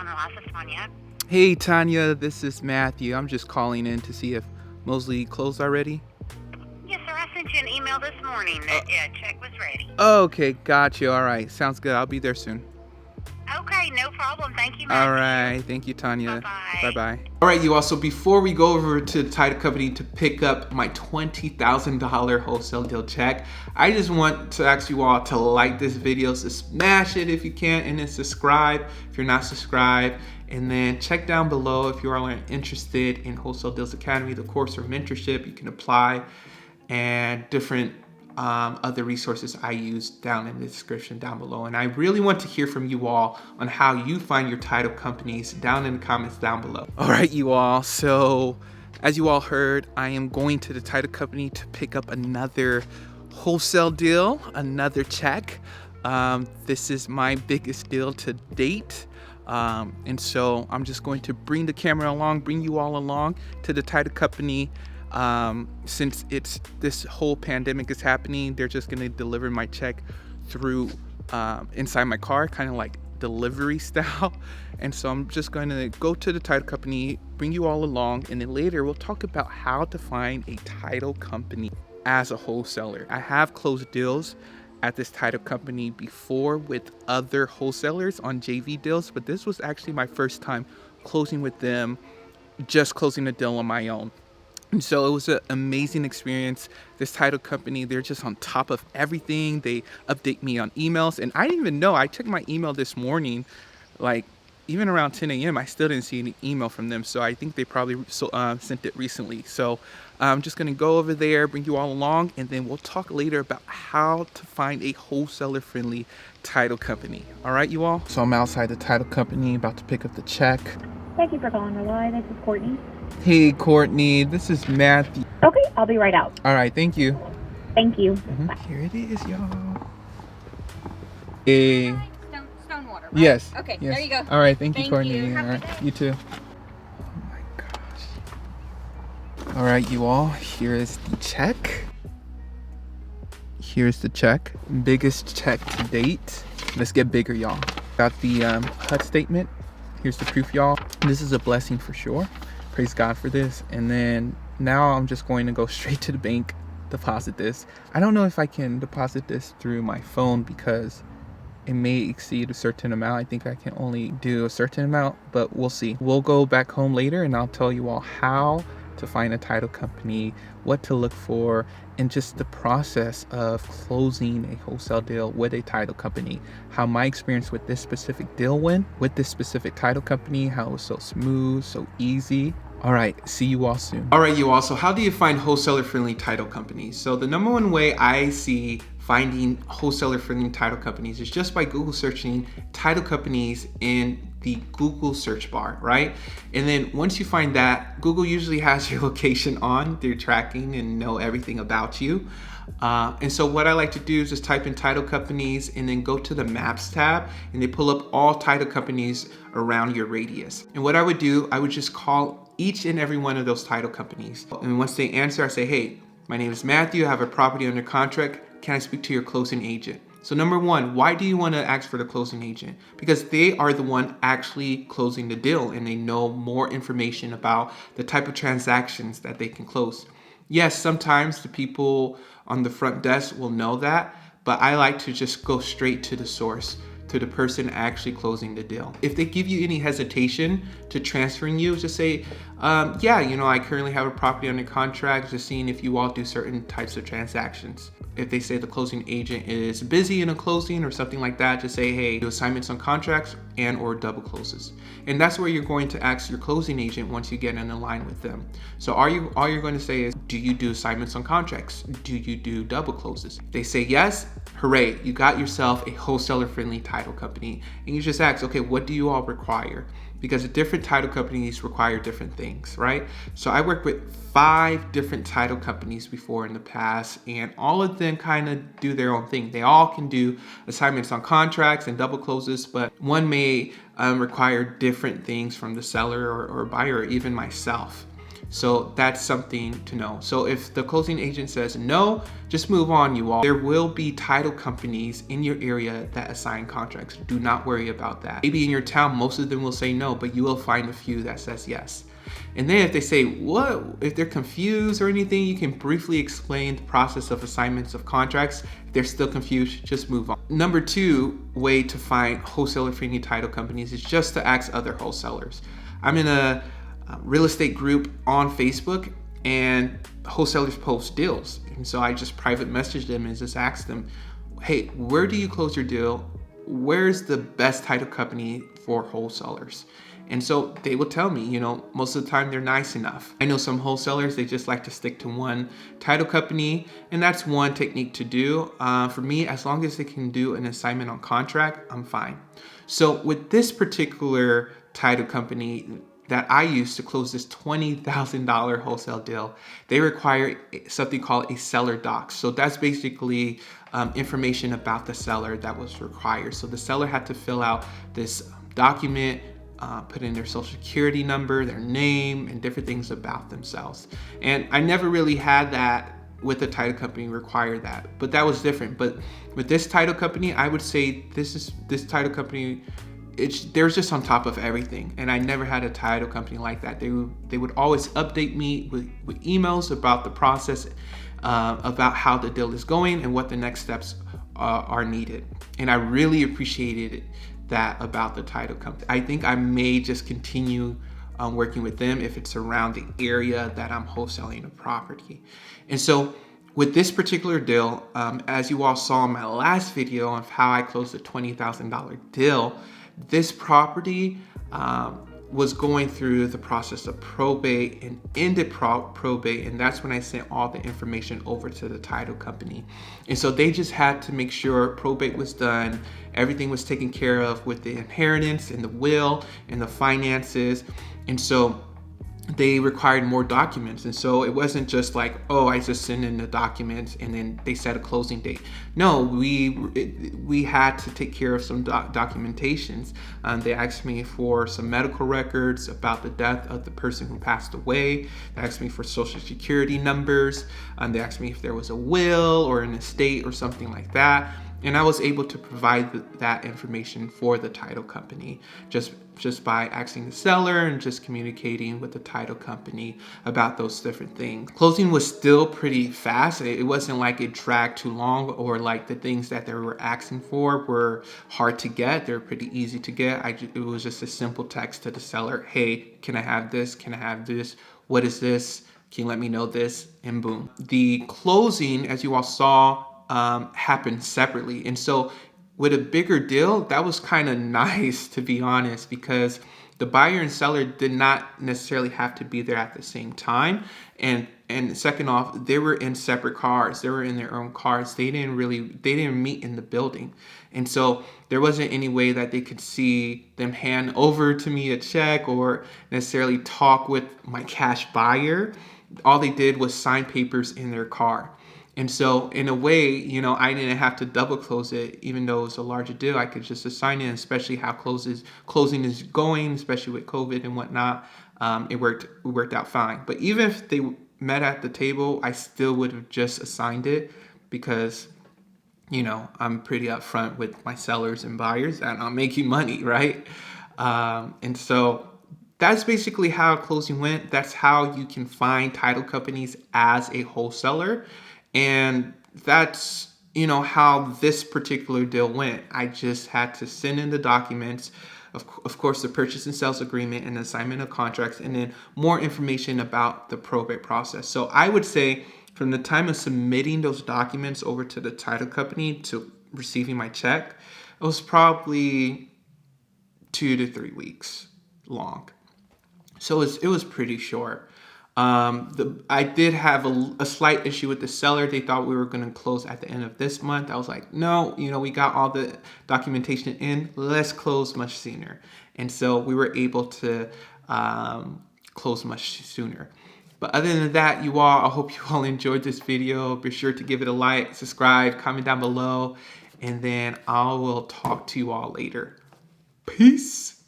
This is Tanya. Hey Tanya, this is Matthew. I'm just calling in to see if Mosley closed already. Yes, sir. I sent you an email this morning that check was ready. Okay, got you. All right, sounds good. I'll be there soon. Okay, no problem. Thank you, Matthew. All right, thank you, Tanya. Bye-bye. Bye-bye. All right, you all. So before we go over to the title company to pick up my $20,000 wholesale deal check, I just want to ask you all to like this video, so smash it if you can, and then subscribe if you're not subscribed. And then check down below if you are interested in Wholesale Deals Academy, the course or mentorship you can apply, and different other resources I use down in the description down below. And I really want to hear from you all on how you find your title companies down in the comments down below. All right, you all. So as you all heard, I am going to the title company to pick up another wholesale deal, another check. This is my biggest deal to date. And so I'm just going to bring the camera along, bring you all along to the title company. Since this whole pandemic is happening, they're just going to deliver my check through inside my car, kind of like delivery style. And so I'm just going to go to the title company, bring you all along, and then later we'll talk about how to find a title company as a wholesaler. I have closed deals at this title company before with other wholesalers on JV deals, but this was actually my first time closing with them, just closing a deal on my own. And so it was an amazing experience. This title company, they're just on top of everything. They update me on emails, and I didn't even know. I checked my email this morning, like even around 10 a.m. I still didn't see any email from them. So I think they probably sent it recently. So I'm just gonna go over there, bring you all along, and then we'll talk later about how to find a wholesaler-friendly title company. All right, you all? So I'm outside the title company, about to pick up the check. Thank you for calling Rely. This is Courtney. Hey, Courtney, this is Matthew. Okay, I'll be right out. All right, thank you. Thank you. Bye. Here it is, y'all. Hey. Stonewater, right? Yes. Okay, yes. there you go. All right, thank you, Thank Courtney. you. All Have a right, good day. you too. Oh my gosh. All right, you all, here is the check. Here's the check. Biggest check to date. Let's get bigger, y'all. Got the HUD statement. Here's the proof, y'all. This is a blessing for sure. Praise God for this. And then now I'm just going to go straight to the bank, deposit this. I don't know if I can deposit this through my phone because it may exceed a certain amount. I think I can only do a certain amount, but we'll see. We'll go back home later and I'll tell you all how to find a title company, what to look for, and just the process of closing a wholesale deal with a title company. How my experience with this specific deal went, with this specific title company, how it was so smooth, so easy. All right, see you all soon. All right, you all, so how do you find wholesaler-friendly title companies? So the number one way I see finding wholesaler-friendly title companies is just by Google searching title companies in the Google search bar, right? And then once you find that, Google usually has your location on, they're tracking and know everything about you. And so what I like to do is just type in title companies and then go to the maps tab, and they pull up all title companies around your radius. And what I would do, I would just call each and every one of those title companies. And once they answer, I say, hey, my name is Matthew, I have a property under contract. Can I speak to your closing agent? So number one, why do you want to ask for the closing agent? Because they are the one actually closing the deal and they know more information about the type of transactions that they can close. Yes, sometimes the people on the front desk will know that, but I like to just go straight to the source, to the person actually closing the deal. If they give you any hesitation to transferring you, just say, yeah, I currently have a property under contract, just seeing if you all do certain types of transactions. If they say the closing agent is busy in a closing or something like that, just say, hey, do assignments on contracts and or double closes. And that's where you're going to ask your closing agent once you get in line with them. So all you're going to say is, do you do assignments on contracts? Do you do double closes? If they say yes, hooray, you got yourself a wholesaler-friendly title company. And you just ask, okay, what do you all require? Because different title companies require different things, right? So I worked with 5 different title companies before in the past, and all of them kind of do their own thing. They all can do assignments on contracts and double closes, but one may require different things from the seller or buyer, or even myself. So that's something to know. So if the closing agent says no, just move on, you all. There will be title companies in your area that assign contracts. Do not worry about that. Maybe in your town, most of them will say no, but you will find a few that says yes. And then if they say what, if they're confused or anything, you can briefly explain the process of assignments of contracts. If they're still confused, just move on. Number 2 way to find wholesaler-friendly title companies is just to ask other wholesalers. I'm in a real estate group on Facebook, and wholesalers post deals. And so I just private message them and just ask them, hey, where do you close your deal? Where's the best title company for wholesalers? And so they will tell me, most of the time they're nice enough. I know some wholesalers, they just like to stick to one title company, and that's one technique to do. For me, as long as they can do an assignment on contract, I'm fine. So with this particular title company that I used to close this $20,000 wholesale deal, they require something called a seller doc. So that's basically information about the seller that was required. So the seller had to fill out this document, put in their social security number, their name, and different things about themselves. And I never really had that with the title company require that, but that was different. But with this title company, I would say this title company, they're just on top of everything. And I never had a title company like that. They would always update me with emails about the process, about how the deal is going and what the next steps are needed. And I really appreciated that about the title company. I think I may just continue working with them if it's around the area that I'm wholesaling a property. And so with this particular deal, as you all saw in my last video on how I closed a $20,000 deal, this property was going through the process of probate and ended probate, and that's when I sent all the information over to the title company. And so they just had to make sure probate was done, everything was taken care of with the inheritance and the will and the finances. And so they required more documents. And so it wasn't just like, oh, I just send in the documents and then they set a closing date. No, we had to take care of some documentations. They asked me for some medical records about the death of the person who passed away. They asked me for social security numbers. They asked me if there was a will or an estate or something like that. And I was able to provide that information for the title company just by asking the seller and just communicating with the title company about those different things. Closing was still pretty fast. It wasn't like it dragged too long or like the things that they were asking for were hard to get. They're pretty easy to get. It was just a simple text to the seller. Hey, can I have this? Can I have this? What is this? Can you let me know this? And boom. The closing, as you all saw, happened separately. And so with a bigger deal, that was kind of nice, to be honest, because the buyer and seller did not necessarily have to be there at the same time. And second off, they were in separate cars. They were in their own cars. They didn't meet in the building. And so there wasn't any way that they could see them hand over to me a check or necessarily talk with my cash buyer. All they did was sign papers in their car. And so in a way, I didn't have to double close it, even though it was a larger deal. I could just assign it, especially how closing is going, especially with COVID and whatnot. It worked out fine. But even if they met at the table, I still would have just assigned it because, I'm pretty upfront with my sellers and buyers that I'm making money, right? And so that's basically how closing went. That's how you can find title companies as a wholesaler. And that's, how this particular deal went. I just had to send in the documents, of course, the purchase and sales agreement and assignment of contracts, and then more information about the probate process. So I would say from the time of submitting those documents over to the title company to receiving my check, it was probably 2 to 3 weeks long. So it was pretty short. I did have a slight issue with the seller. They thought we were going to close at the end of this month. I was like, no, we got all the documentation in. Let's close much sooner. And so we were able to close much sooner. But other than that, you all, I hope you all enjoyed this video. Be sure to give it a like, subscribe, comment down below, and then I will talk to you all later. Peace.